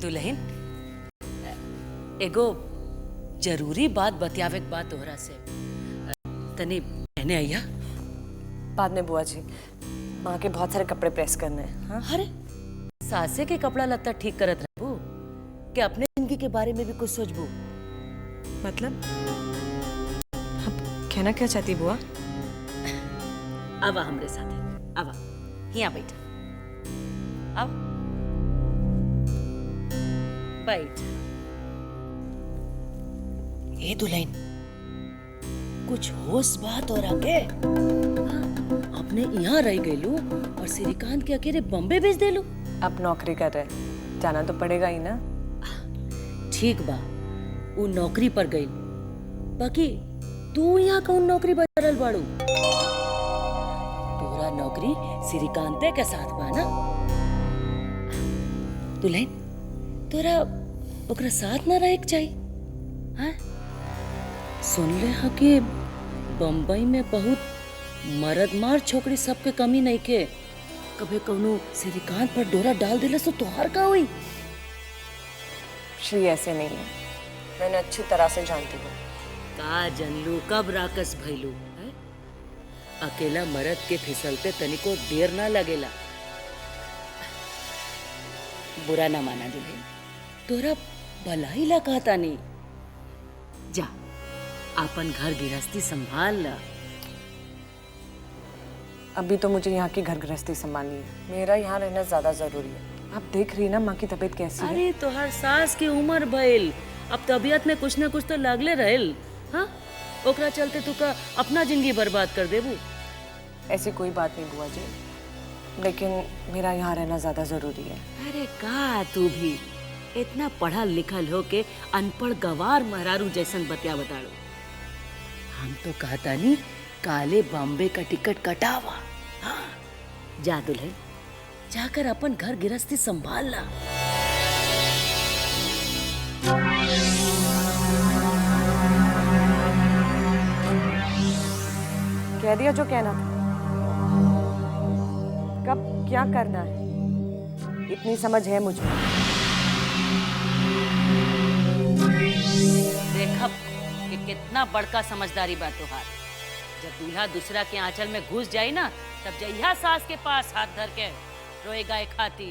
दुल्हन एगो जरूरी बात बतियावे के बात तोहरा से तनी कहने आइया। बाद में बुआ जी, माँ के बहुत सारे कपड़े प्रेस करने हैं। हाँ? अरे सासे के कपड़ा लत्ता ठीक करत रहबू कि अपने जिंदगी के बारे में भी कुछ सोचबू? मतलब आप कहना क्या चाहती बुआ? आवा हमरे साथे, आवा यहाँ बैठ, अब बैठ। ए दुल्हन, कुछ होश बात और आगे अपने यहाँ रह गईलू और श्रीकांत के अकेले बॉम्बे भेज देलू। अब नौकरी कर रहे, जाना तो पड़ेगा ही ना। ठीक बा, वो नौकरी पर गई, बाकी तू यहाँ कौन नौकरी बदल बाड़ू? तोरा नौकरी श्रीकांते के साथ बा ना? दुल्हन, तोरा ओकरा साथ ना रहे के चाहिए। हाँ? सुन ले हा कि बम्बई में बहुत मर्दमार छोकरी सबके कमी नहीं के। कभी कौनो श्रीकांत पर डोरा डाल दिला तो तोहार का हुई? श्री ऐसे नहीं है, मैंने अच्छी तरह से जानती हूँ। का जनलू, कब राकस भइलू? अकेला मर्द के फिसलते तनिको देर ना लगेला। बुरा ना माना दुल्हन, तोरा भलाई ला कहता नहीं। जा अपन घर गृहस्थी संभाल ला। अभी तो मुझे यहाँ की घर गृहस्थी संभालनी है, मेरा यहाँ रहना ज्यादा जरूरी है। आप देख रही ना माँ की तबीयत कैसी है। अरे तोहर सास की उम्र भइल, अब तबीयत में कुछ ना कुछ तो लागले रहेल। हाँ, ओकरा चलते तू का अपना जिंदगी बर्बाद कर देबू? ऐसी कोई बात नहीं बुआ जी, लेकिन मेरा यहाँ रहना ज्यादा जरूरी है। अरे का तू भी इतना पढ़ा लिखल हो के अनपढ़ गवार महरारू जैसन बतिया बताड़ो। हम तो कहता नहीं काले बॉम्बे का टिकट कटावा। हाँ, जा दुल्हन, जाकर अपन घर गृहस्थी संभाल ला। कह दिया जो कहना था। कब क्या करना है इतनी समझ है मुझे। देखब कि कितना बड़का समझदारी बा तोहार। जब दूल्हा दूसरा के आंचल में घुस जाई ना, तब जइहा सास के पास हाथ धर के रोएगा एक खाती।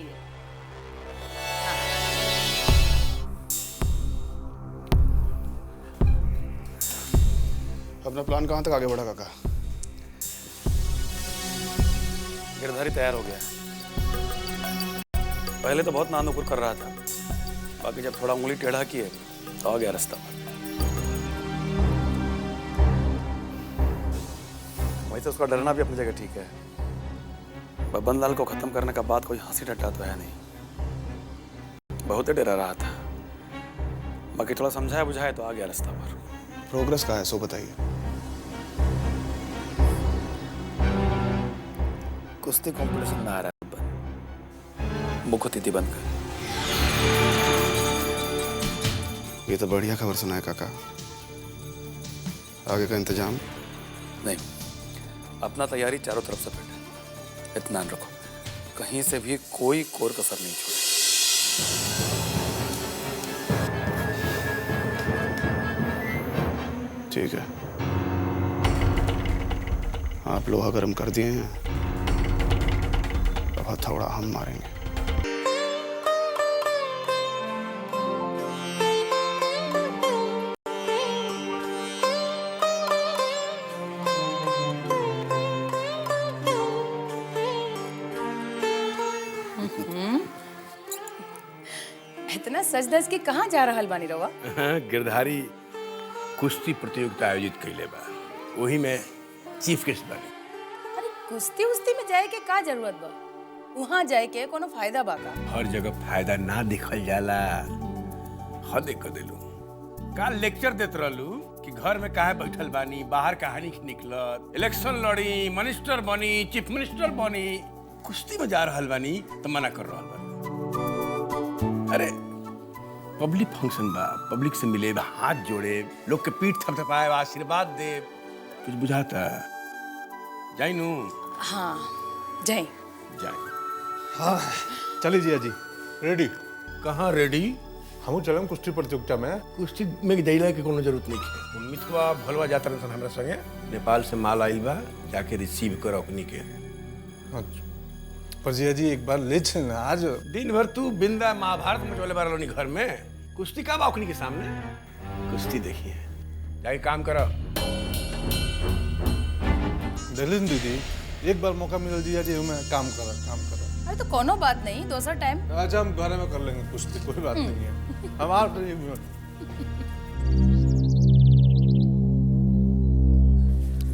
अपना प्लान कहाँ तक आगे बढ़ा काका? गिरधारी तैयार हो गया। पहले तो बहुत नानुकुर कर रहा था, बाकी जब थोड़ा उंगली टेढ़ा की है तो आ गया रास्ता पर। वैसे उसका डरना भी अपनी जगह ठीक है। बबन लाल को खत्म करने का बात कोई हंसी ठट्टा तो है नहीं, बहुत ही डरा रहा था। बाकी थोड़ा समझाया बुझाया तो आ गया रास्ता पर। प्रोग्रेस कहाँ है सो बताइए। कुश्ती कंपटीशन में आ रहा है बबन, मुखतिथि बनकर। ये तो बढ़िया खबर सुना है काका। आगे का इंतजाम? नहीं, अपना तैयारी चारों तरफ से बैठे। इत्मीनान रखो, कहीं से भी कोई कोर कसर नहीं छोड़े। ठीक है, आप लोहा गर्म कर दिए हैं, अब हथौड़ा हम मारेंगे। इतना सज धज के कहाँ जा रहल बानी रवा? गिरधारी कुश्ती प्रतियोगिता आयोजित कैले बा, वही में चीफ गेस्ट बानी। अरे कुश्ती उस्ती में जाए के का जरूरत बा? वहाँ जाए के कोनो फायदा बा का? हर जगह फायदा ना दिखल जाला। हद कर दिलू का लेक्चर देत रहलू कि घर में काहे बैठल बानी, बाहर कहानी निकलत, इलेक्शन लड़ी, मिनिस्टर बनी, चीफ मिनिस्टर बनी, कुश्ती में जा रहल बानी तो मना कर रहल बानी। अरे पब्लिक फंक्शन बा, पब्लिक से मिले, हाथ जोड़े, लोग के पीठ थपथपाए, आशीर्वाद दे, कुछ बुझाता? जाई नू? हाँ जाए। जाए। हाँ चलिए जी, रेडी। कहाँ रेडी? हम चलम कुश्ती प्रतियोगिता में। कुश्ती में जइला के कोनो जरूरत नहीं है। मिथवा भलवा जाता रहन हमरा संगे। नेपाल से माल आइल बा, जाके रिसीव कर ओकनी के। अच्छा पर जिया जी एक बार ले चल ना आज। दिन भर तू बिंदा महाभारत में चले बार घर में, कुश्ती का बा ओकनी के सामने? कुश्ती देखिए, जाके काम करो। दलिन दीदी एक बार मौका मिल जिया जी हमें काम करा। अरे तो कोनो बात नहीं, दूसरा टाइम। आज हम घर में कर लेंगे कुश्ती, कोई बात नहीं है। हम आप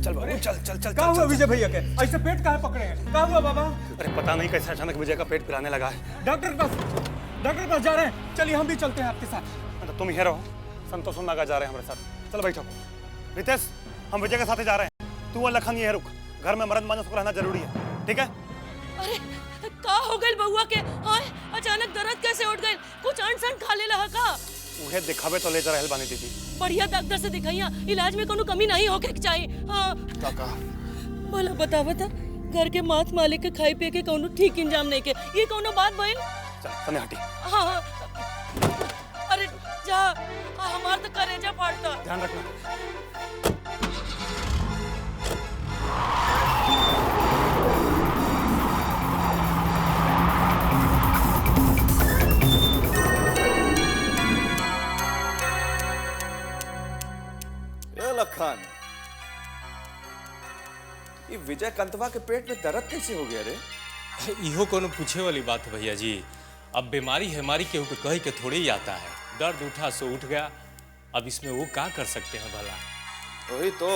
चल बाबू चल चल चल। क्या हुआ विजय भैया के? ऐसे पेट काहे पकड़े हैं? क्या हुआ बाबा? अरे पता नहीं कैसे अचानक विजय का पेट पिराने लगा है। डॉक्टर के पास जा रहे हैं। चलिए हम भी चलते हैं आपके साथ। तो तुम ही रहो, संतोष नागा जा रहे हैं हमारे साथ। चल बैठो। रितेश हम विजय के साथ ही जा रहे हैं, तू और लखन ये रुक। घर में मर्द मानस को रहना जरूरी है, ठीक है? अरे का हो गइल बउआ के? हाय अचानक दर्द कैसे उठ गइल? कुछ अनसन खा ले लहा का? उहे दिखावे तो ले जा रहल बानी दीदी। बढ़िया डॉक्टर से दिखाइया, इलाज में कोनो कमी नहीं होके के चाहिए। हाँ काका भला बतावा था, घर के माथ मालिक के खाई पिए के कोनो ठीक इंजाम नहीं के, ये कोनो बात भइल? चल सने हटी। हाँ अरे जा, हमार तो करेजा फाड़ता। ध्यान रखना। लखन, ये विजय कंतवा के पेट में दर्द कैसे हो गया रे? इहो कोनो पूछे वाली बात है भैया जी। अब बीमारी हमारी केहू के कही के थोड़े ही आता है। दर्द उठा सो उठ गया, अब इसमें वो क्या कर सकते हैं भला? वही तो,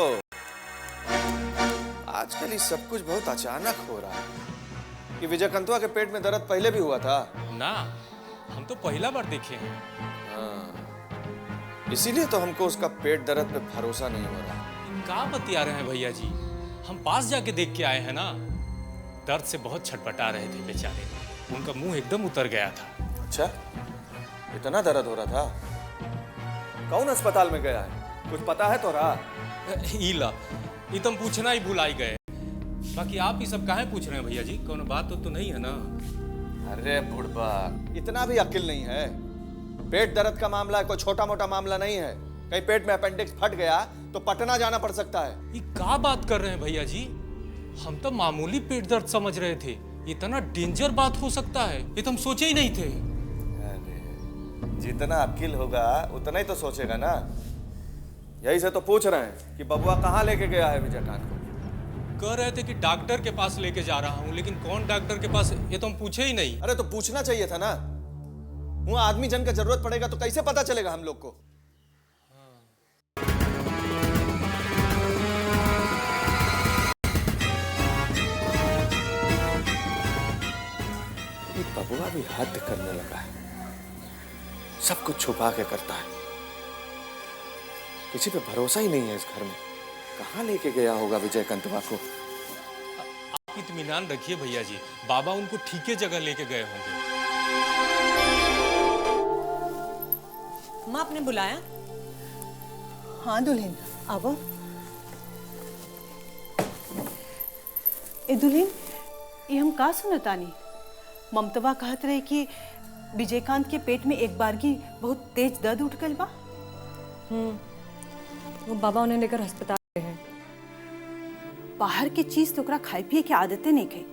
आजकल ये सब कुछ बहुत अचानक हो रहा है। ये विजय कंतवा के पेट में दर्द पहले भी हुआ था ना? हम तो पहला बार देखे हैं। हाँ, इसीलिए तो हमको उसका पेट दर्द पे भरोसा नहीं हो रहा। क्या बतिया रहे हैं भैया जी? हम पास जाके देख के आए हैं ना। दर्द से बहुत छटपटा रहे थे बेचारे, उनका मुंह एकदम उतर गया था। अच्छा, इतना दर्द हो रहा था? कौन अस्पताल में गया है, कुछ पता है तो रहा? इला ये तुम पूछना ही भुलाई गए। बाकी आप ये सब काहे पूछ रहे हैं भैया जी? कोनो बात तो नहीं है ना? अरे बुढ़बा, इतना भी अक्ल नहीं है। पेट दर्द का मामला कोई छोटा मोटा मामला नहीं है। कहीं पेट में अपेंडिक्स फट गया तो पटना जाना पड़ सकता है। ये क्या बात कर रहे हैं भैया जी? हम तो मामूली पेट दर्द समझ रहे थे, इतना डेंजर बात हो सकता है ये तो हम सोचे ही नहीं थे। अरे जितना अक्ल होगा उतना ही तो सोचेगा ना। यही से तो पूछ रहे हैं कि बबुआ कहाँ लेके गया है विजयकांत को। कह रहे थे कि डॉक्टर के पास लेके जा रहा हूँ, लेकिन कौन डॉक्टर के पास ये तो हम पूछे ही नहीं। अरे तो पूछना चाहिए था ना। वहाँ आदमी जन का जरूरत पड़ेगा तो कैसे पता चलेगा हम लोग को? बबुआ भी हद करने लगा है, सब कुछ छुपा के करता है। किसी पे भरोसा ही नहीं है इस घर में। कहाँ लेके गया होगा विजय कंतवा को? आप इत्मीनान रखिए भैया जी, बाबा उनको ठीक जगह लेके गए होंगे। माँ आपने बुलाया? हाँ दुल्हन अब ए दुल्हन, ये हम का सुनतानी? ममतवा कहत रहे कि विजयकांत के पेट में एक बारगी बहुत तेज दर्द उठ गल बा। वो बाबा उन्हें लेकर अस्पताल गए हैं। बाहर की चीज तो ओकरा खाए पिए की आदतें नहीं गई,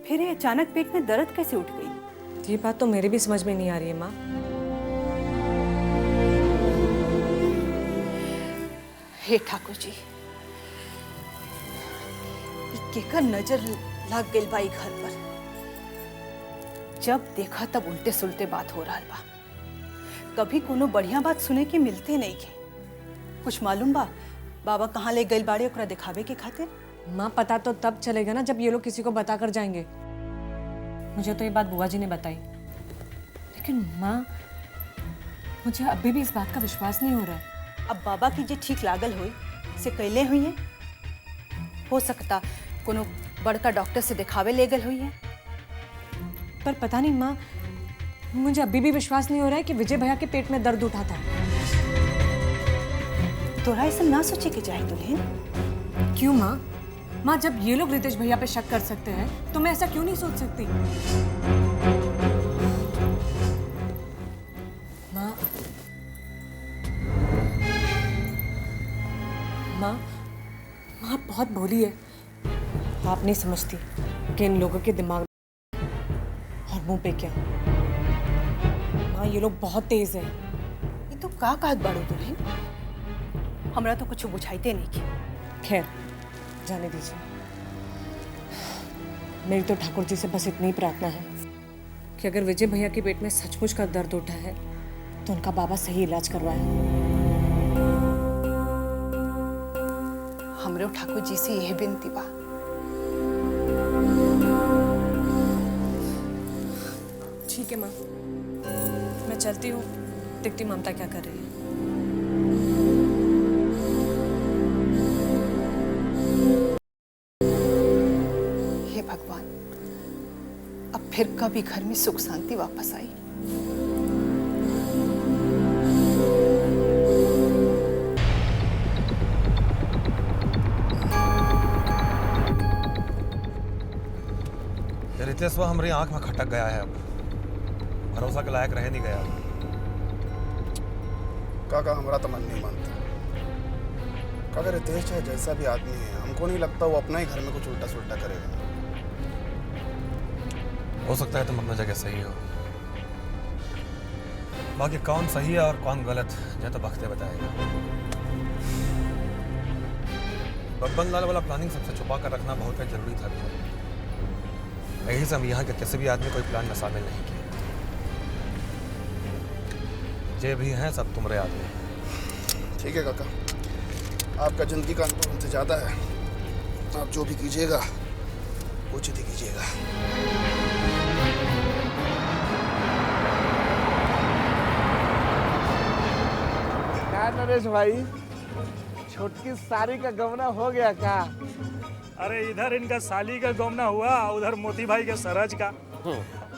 फिर ये अचानक पेट में दर्द कैसे उठ गई? ये बात तो मेरे भी समझ में नहीं आ रही है माँ। हे ठाकुर जी, केकर नजर लग गई बा घर पर। जब देखा तब उल्टे सुलटे बात हो रहा बा। कभी कोनो बढ़िया बात सुने के मिलते नहीं के। कुछ मालूम बा बाबा कहाँ ले गई बाड़े ओकरा दिखावे के खातिर? माँ पता तो तब चलेगा ना जब ये लोग किसी को बता कर जाएंगे। मुझे तो ये बात बुआ जी ने बताई, लेकिन माँ मुझे अभी भी इस बात का विश्वास नहीं हो रहा है। अब बाबा की जे ठीक लागल हुई से कैले हुई है। हो सकता कोनो बड़का डॉक्टर से दिखावे ले गल हुई है। पर पता नहीं माँ, मुझे अभी भी विश्वास नहीं हो रहा है कि विजय भैया के पेट में दर्द उठा था। तोरा ऐसा ना सोचे के जाए दुल्हन। क्यों माँ? माँ जब ये लोग रितेश भैया पे शक कर सकते हैं तो मैं ऐसा क्यों नहीं सोच सकती? आप बहुत भोली है। आप नहीं समझती कि इन लोगों के दिमाग और मुंह पे क्या। माँ, ये लोग बहुत तेज है। ये तो का कहत बाड़ो दुल्हन, हमरा तो कुछ बुझाइते नहीं की। खैर, जाने दीजिए। मेरी तो ठाकुर जी से बस इतनी ही प्रार्थना है कि अगर विजय भैया के पेट में सचमुच का दर्द उठा है तो उनका बाबा सही इलाज करवाए। हमरे ठाकुर जी से यह विनती बा। ठीक है माँ, मैं चलती हूँ, देखती ममता क्या कर रही है। हे भगवान, अब फिर कभी घर में सुख शांति वापस आई। रितेशवा हमारी आंख में खटक गया है। अब भरोसा के लायक रह नहीं गया। काका हमारा तो मन नहीं मानता। काका रितेश चाहे जैसा भी आदमी है, हमको नहीं लगता वो अपना ही घर में कुछ उल्टा सुल्टा करेगा। हो सकता है तुम अपनी जगह सही हो, बाकी कौन सही है और कौन गलत ये तो वक्त बताएगा। बब्बन लाल वाला प्लानिंग सबसे छुपा कर रखना बहुत ही जरूरी था। यही से हम यहाँ के किसी भी आदमी कोई प्लान में शामिल नहीं किए। जे भी हैं सब तुम्हारे आदमी हैं। ठीक है काका, आपका जिंदगी का अनुभव हमसे ज़्यादा है। आप जो भी कीजिएगा उचित ही कीजिएगा। क्या नरेश भाई, छोटकी सारी का गमना हो गया क्या? अरे इधर इनका साली का गौना हुआ, उधर मोती भाई के सरज का।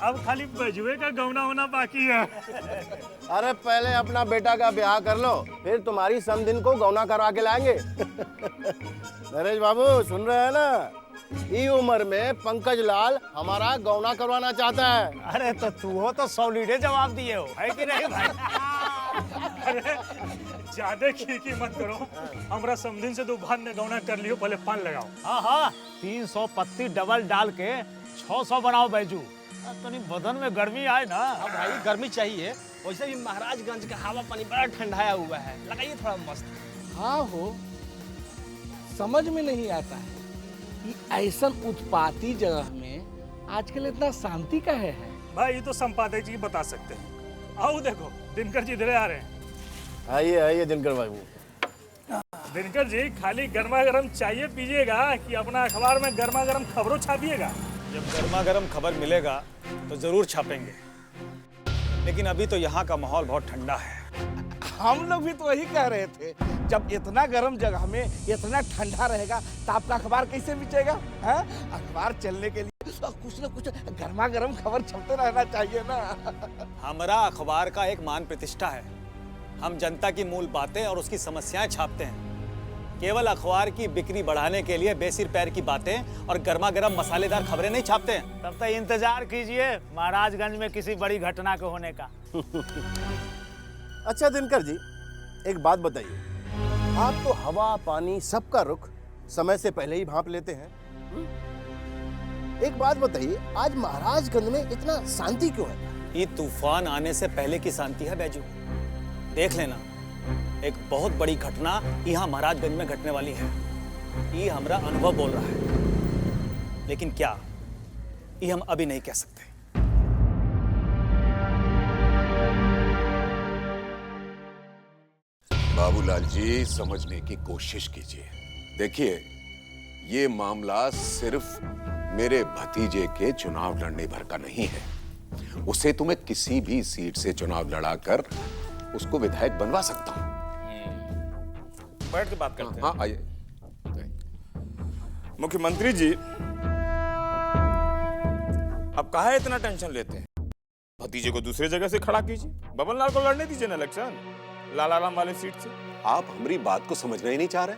अब खाली बजुए का गौना होना बाकी है। अरे पहले अपना बेटा का ब्याह कर लो, फिर तुम्हारी समधिन को गौना करवा के लाएंगे। नरेश बाबू सुन रहे हैं ना? इस उम्र में पंकज लाल हमारा गौना करवाना चाहता है। अरे तो तू हो तो सॉलिड जवाब दिए हो, है कि नहीं भाई? अरे ज्यादा खीकी मत करो, हमरा समझिन से तो बाद में गौना कर लियो, पहले पान लगाओ। हाँ हाँ, 300 पत्ती डबल डाल के 600 बनाओ बैजू, तो नहीं बदन में गर्मी आए ना। हाँ भाई, गर्मी चाहिए। वैसे भी महाराजगंज का हवा पानी बड़ा ठंडाया हुआ है, लगाइए थोड़ा मस्त। हाँ हो, समझ में नहीं आता है कि ऐसा उत्पाती जगह में आजकल इतना शांति का है। भाई ये तो संपादक जी बता सकते हैं। आओ देखो, दिनकर जी इधर आ रहे हैं। आइए आइए दिनकर बाबू। दिनकर जी, खाली गर्मा गर्म चाहिए पीजिएगा कि अपना अखबार में गर्मा गर्म खबरों छापिएगा? जब गर्मा गर्म खबर मिलेगा तो जरूर छापेंगे, लेकिन अभी तो यहाँ का माहौल बहुत ठंडा है। हम लोग भी तो वही कह रहे थे, जब इतना गर्म जगह में इतना ठंडा रहेगा तो आपका अखबार कैसे बिचेगा? है अखबार चलने के लिए तो कुछ न कुछ गर्मा गर्म खबर छपते रहना चाहिए ना। हमारा अखबार का एक मान प्रतिष्ठा है, हम जनता की मूल बातें और उसकी समस्याएं छापते हैं। केवल अखबार की बिक्री बढ़ाने के लिए बेसिर पैर की बातें और गर्मा गर्म मसालेदार खबरें नहीं छापते हैं। तब तक इंतजार कीजिए महाराजगंज में किसी बड़ी घटना के होने का। अच्छा दिनकर जी, एक बात बताइए, आप तो हवा पानी सबका रुख समय से पहले ही भांप लेते हैं। एक बात बताइए, आज महाराजगंज में इतना शांति क्यों है? ये तूफान आने से पहले की शांति है बैजू। देख लेना, एक बहुत बड़ी घटना यहाँ महाराजगंज में घटने वाली है। ये हमारा अनुभव बोल रहा है, लेकिन क्या ये हम अभी नहीं कह सकते। बाबूलाल जी, समझने की कोशिश कीजिए। देखिए, ये मामला सिर्फ मेरे भतीजे के चुनाव लड़ने भर का नहीं है। उसे तो मैं किसी भी सीट से चुनाव लड़ाकर उसको विधायक बनवा सकता हूं। बैठ के बात करते हैं। हाँ आइए। मुख्यमंत्री जी, अब काहे इतना टेंशन लेते हैं? भतीजे को दूसरी जगह से खड़ा कीजिए, बबन लाल को लड़ने दीजिए ना इलेक्शन लालाराम वाले सीट से। आप हमारी बात को समझना ही नहीं चाह रहे।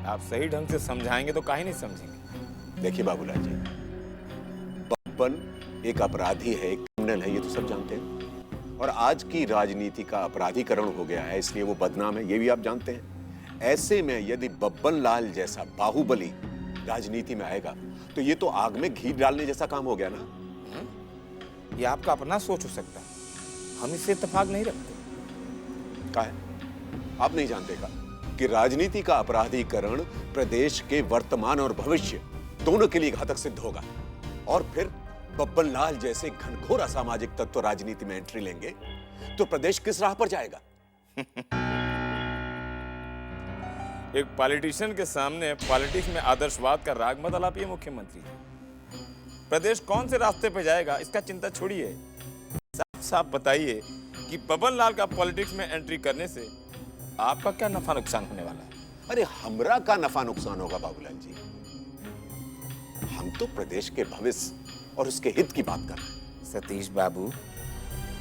आप सही ढंग से समझाएंगे तो काहे नहीं समझेंगे। देखिए बाबूलाल जी, बब्बन एक अपराधी है, एक क्रिमिनल है, ये तो सब जानते हैं। और आज की राजनीति का अपराधीकरण हो गया है, इसलिए वो बदनाम है, ये भी आप जानते हैं। ऐसे में यदि बब्बन लाल जैसा बाहुबली राजनीति में आएगा तो ये तो आग में घी डालने जैसा काम हो गया ना। ये आपका अपना सोच हो सकता है, हम इससे इत्तेफाक नहीं रखते। क्या है? आप नहीं जानते का कि राजनीति का अपराधीकरण प्रदेश के वर्तमान और भविष्य दोनों के लिए घातक सिद्ध होगा। और फिर बब्बन लाल जैसे घनघोर असामाजिक तत्व राजनीति में एंट्री लेंगे तो प्रदेश किस राह पर जाएगा? एक पॉलिटिशियन के सामने पॉलिटिक्स में आदर्शवाद का राग मत आलापिए मुख्यमंत्री। प्रदेश कौन से रास्ते पे जाएगा इसका चिंता छोड़िए, साफ साफ बताइए कि बब्बन लाल का पॉलिटिक्स में एंट्री करने से आपका क्या नफा नुकसान होने वाला है? अरे हमरा का नफा नुकसान होगा बाबूलाल जी। हम तो प्रदेश के भविष्य और उसके हित की बात कर रहे हैं। सतीश बाबू,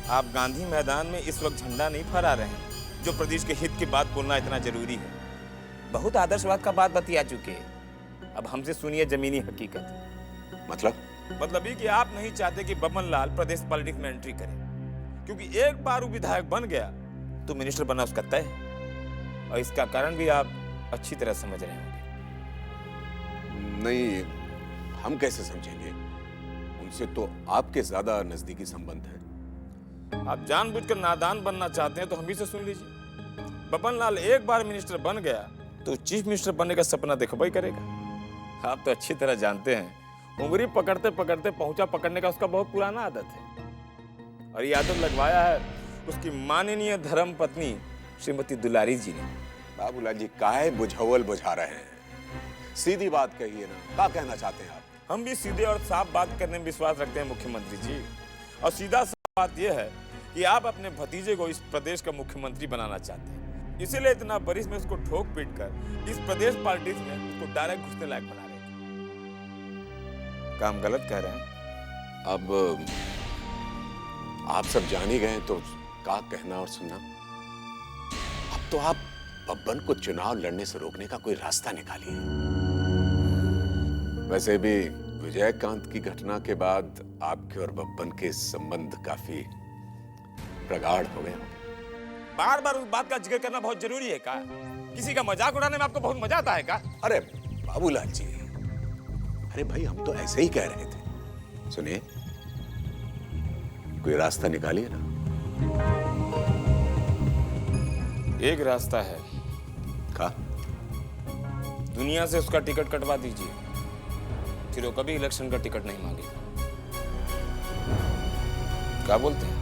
आप गांधी मैदान में इस वक्त झंडा नहीं फहरा रहे हैं जो प्रदेश के हित की बात बोलना इतना जरूरी है। बहुत आदर्शवाद का बात बतिया चुके हैं, अब हमसे सुनिए जमीनी हकीकत। मतलब ये कि आप नहीं चाहते कि बब्बन लाल प्रदेश पॉलिटिक्स में एंट्री करे, क्योंकि एक बार वो विधायक बन गया तो मिनिस्टर बनना उसका तय है, और इसका कारण भी आप अच्छी तरह समझ रहे होंगे। नहीं, हम कैसे समझेंगे? उनसे तो आपके ज्यादा नजदीकी संबंध है। आप जानबूझकर नादान बनना चाहते हैं तो हम भी से सुन लीजिए। बब्बन लाल एक बार मिनिस्टर बन गया तो चीफ मिनिस्टर बनने का सपना देखबा ही करेगा। आप तो अच्छी तरह जानते हैं, उंगली पकड़ते पकड़ते पहुंचा पकड़ने का उसका बहुत पुराना आदत है, और ये आदत लगवाया है उसकी माननीय धर्म पत्नी श्रीमती दुलारी जी ने। बाबूलाल जी काहे बुझावल बुझा रहे हैं? सीधी बात कहिए ना, क्या कहना चाहते हैं आप? हम भी सीधे और साफ बात करने में विश्वास रखते हैं मुख्यमंत्री जी, और सीधा साफ बात यह है कि आप अपने भतीजे को इस प्रदेश का मुख्यमंत्री बनाना चाहते हैं, इसीलिए इतना बरिस में उसको ठोक पीट कर इस प्रदेश पॉलिटिक्स में उसको डायरेक्ट घुसने लायक बना रहे थे। काम गलत कह रहे हैं। अब आप सब जान ही गए तो क्या कहना और सुनना। अब तो आप बब्बन को चुनाव लड़ने से रोकने का कोई रास्ता निकालिए। वैसे भी विजयकांत की घटना के बाद आपके और बब्बन के संबंध काफी प्रगाढ़ हो गए। बार बार उस बात का जिक्र करना बहुत जरूरी है क्या? किसी का मजाक उड़ाने में आपको बहुत मजा आता है क्या? अरे बाबूलाल जी, अरे भाई हम तो ऐसे ही कह रहे थे। सुनिए, कोई रास्ता निकालिए ना। एक रास्ता है। का? दुनिया से उसका टिकट कटवा दीजिए, फिर वो कभी इलेक्शन का टिकट नहीं मांगेगा। क्या बोलते हैं?